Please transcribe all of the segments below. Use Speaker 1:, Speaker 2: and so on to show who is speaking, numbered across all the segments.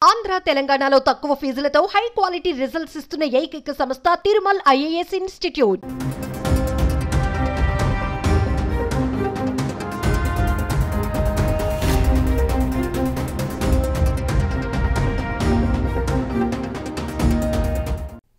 Speaker 1: ఆంధ్ర తెలంగాణలో తక్కువ ఫీజులతో high quality results ఇస్తున్న ఏకైక సంస్థ తిరుమల్ ఐఏఎస్ ఇన్స్టిట్యూట్.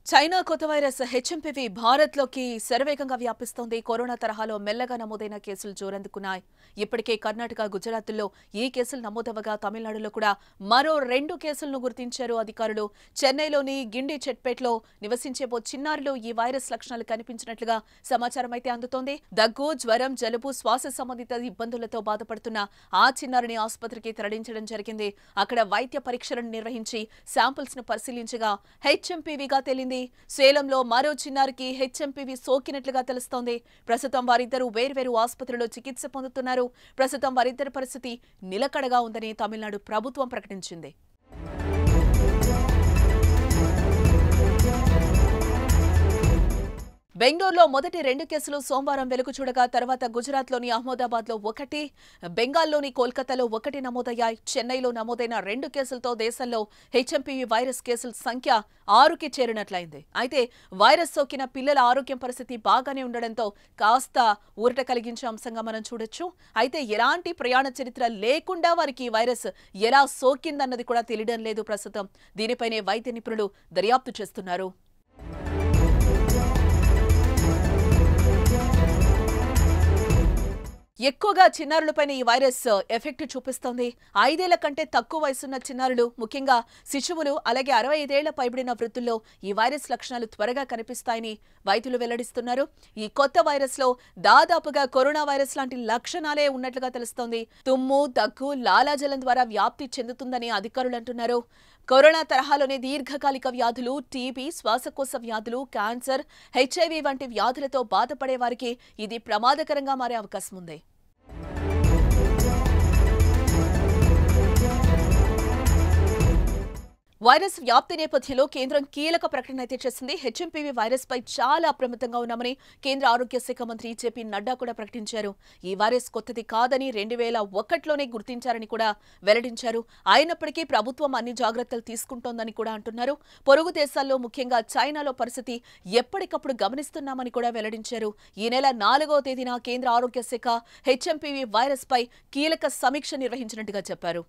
Speaker 2: చైనా కొత్త వైరస్ హెచ్ఎంపీవీ భారత్లోకి శరవేగంగా వ్యాపిస్తోంది. కరోనా తరహాలో మెల్లగా నమోదైన కేసులు జోరందుకున్నాయి. ఇప్పటికే కర్ణాటక, గుజరాత్లో ఈ కేసులు నమోదవగా తమిళనాడులో కూడా మరో 2 కేసులను గుర్తించారు అధికారులు. చెన్నైలోని గిండి చెట్పేట్లో నివసించే ఓ చిన్నారిలో ఈ వైరస్ లక్షణాలు కనిపించినట్లుగా సమాచారం అయితే అందుతోంది. దగ్గు, జ్వరం, జలుబు, శ్వాస సంబంధిత ఇబ్బందులతో బాధపడుతున్న ఆ చిన్నారిని ఆసుపత్రికి తరలించడం జరిగింది. అక్కడ వైద్య పరీక్షలను నిర్వహించి శాంపిల్స్ ను పరిశీలించగా హెచ్ఎంపీవీగా తేలింది. సేలంలో మరో చిన్నారికి హెచ్ఎంపీవీ సోకినట్లుగా తెలుస్తోంది. ప్రస్తుతం వారిద్దరూ వేర్వేరు ఆసుపత్రిలో చికిత్స పొందుతున్నారు. ప్రస్తుతం వారిద్దరి పరిస్థితి నిలకడగా ఉందని తమిళనాడు ప్రభుత్వం ప్రకటించింది. బెంగళూరులో మొదటి 2 కేసులు సోమవారం వెలుగు చూడగా తర్వాత గుజరాత్లోని అహ్మదాబాద్లో 1, బెంగాల్లోని కోల్కతాలో 1 నమోదయ్యాయి. చెన్నైలో నమోదైన 2 కేసులతో దేశంలో హెచ్ఎంపీవీ వైరస్ కేసుల సంఖ్య 6కి చేరినట్లయింది. అయితే వైరస్ సోకిన పిల్లల ఆరోగ్యం పరిస్థితి బాగానే ఉండడంతో కాస్త ఊరట కలిగించే అంశంగా మనం చూడొచ్చు. అయితే ఎలాంటి ప్రయాణ చరిత్ర లేకుండా వారికి వైరస్ ఎలా సోకిందన్నది కూడా తెలియడం లేదు ప్రస్తుతం. దీనిపైనే వైద్య నిపుణులు దర్యాప్తు చేస్తున్నారు. ఎక్కువగా చిన్నారులపైన ఈ వైరస్ ఎఫెక్ట్ చూపిస్తోంది. 5 ఏళ్ల కంటే తక్కువ వయసున్న చిన్నారులు, ముఖ్యంగా శిశువులు, అలాగే 65 ఏళ్ల పైబడిన వృద్ధుల్లో ఈ వైరస్ లక్షణాలు త్వరగా కనిపిస్తాయని వైద్యులు వెల్లడిస్తున్నారు. ఈ కొత్త వైరస్ లో దాదాపుగా కరోనా వైరస్ లాంటి లక్షణాలే ఉన్నట్లుగా తెలుస్తోంది. తుమ్ము, దగ్గు, లాలాజలం ద్వారా వ్యాప్తి చెందుతుందని అధికారులు అంటున్నారు. కరోనా తరహాలోనే దీర్ఘకాలిక వ్యాధులు, టీబీ, శ్వాసకోశ వ్యాధులు, క్యాన్సర్, హెచ్ఐవీ వంటి వ్యాధులతో బాధపడే వారికి ఇది ప్రమాదకరంగా మారే అవకాశం ఉంది. వైరస్ వ్యాప్తి నేపథ్యంలో కేంద్రం కీలక ప్రకటన అయితే చేసింది. హెచ్ఎంపీవీ వైరస్ పై చాలా అప్రమత్తంగా ఉన్నామని కేంద్ర ఆరోగ్య శాఖ మంత్రి జేపీ నడ్డా కూడా ప్రకటించారు. ఈ వైరస్ కొత్తది కాదని 2001లోనే గుర్తించారని కూడా వెల్లడించారు. అయినప్పటికీ ప్రభుత్వం అన్ని జాగ్రత్తలు తీసుకుంటోందని కూడా అంటున్నారు. పొరుగు దేశాల్లో, ముఖ్యంగా చైనాలో పరిస్థితి ఎప్పటికప్పుడు గమనిస్తున్నామని కూడా వెల్లడించారు. ఈ నెల 4వ తేదీన కేంద్ర ఆరోగ్య శాఖ హెచ్ఎంపీవీ వైరస్ పై కీలక సమీక్ష నిర్వహించినట్టుగా చెప్పారు.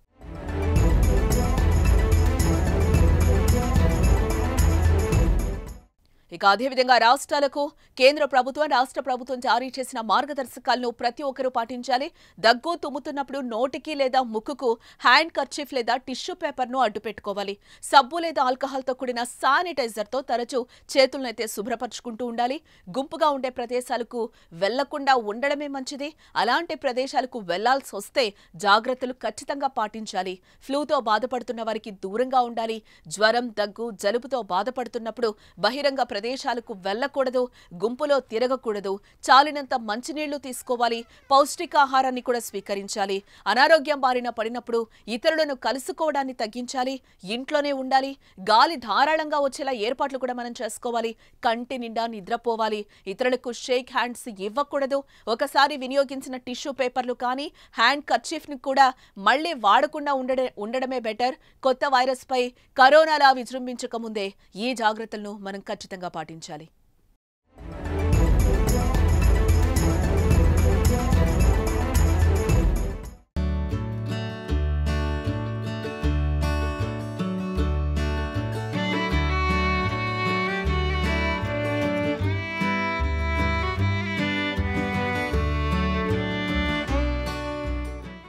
Speaker 2: ఇక అదేవిధంగా రాష్ట్రాలకు కేంద్ర ప్రభుత్వం, రాష్ట్ర ప్రభుత్వం జారీ చేసిన మార్గదర్శకాలను ప్రతి ఒక్కరూ పాటించాలి. దగ్గు, తుమ్ముతున్నప్పుడు నోటికి లేదా ముక్కుకు హ్యాండ్ కర్చీఫ్ లేదా టిష్యూ పేపర్ను అడ్డు పెట్టుకోవాలి. సబ్బు లేదా ఆల్కహాల్తో కూడిన శానిటైజర్తో తరచూ చేతులనైతే శుభ్రపరచుకుంటూ ఉండాలి. గుంపుగా ఉండే ప్రదేశాలకు వెళ్లకుండా ఉండడమే మంచిది. అలాంటి ప్రదేశాలకు వెళ్లాల్సి వస్తే జాగ్రత్తలు ఖచ్చితంగా పాటించాలి. ఫ్లూతో బాధపడుతున్న వారికి దూరంగా ఉండాలి. జ్వరం, దగ్గు, జలుబుతో బాధపడుతున్నప్పుడు బహిరంగ ప్రదేశాలకు వెళ్లకూడదు. గుంపులో తిరగకూడదు. చాలినంత మంచినీళ్లు తీసుకోవాలి. పౌష్టికాహారాన్ని కూడా స్వీకరించాలి. అనారోగ్యం బారిన పడినప్పుడు ఇతరులను కలుసుకోవడాన్ని తగ్గించాలి. ఇంట్లోనే ఉండాలి. గాలి ధారాళంగా వచ్చేలా ఏర్పాట్లు కూడా మనం చేసుకోవాలి. కంటి నిండా నిద్రపోవాలి. ఇతరులకు షేక్ హ్యాండ్స్ ఇవ్వకూడదు. ఒకసారి వినియోగించిన టిష్యూ పేపర్లు కానీ హ్యాండ్ కర్చీఫ్ ని కూడా మళ్లీ వాడకుండా ఉండడమే బెటర్. కొత్త వైరస్ పై కరోనాలా విజృంభించక ముందే ఈ జాగ్రత్తలను మనం ఖచ్చితంగా పాటించాలి.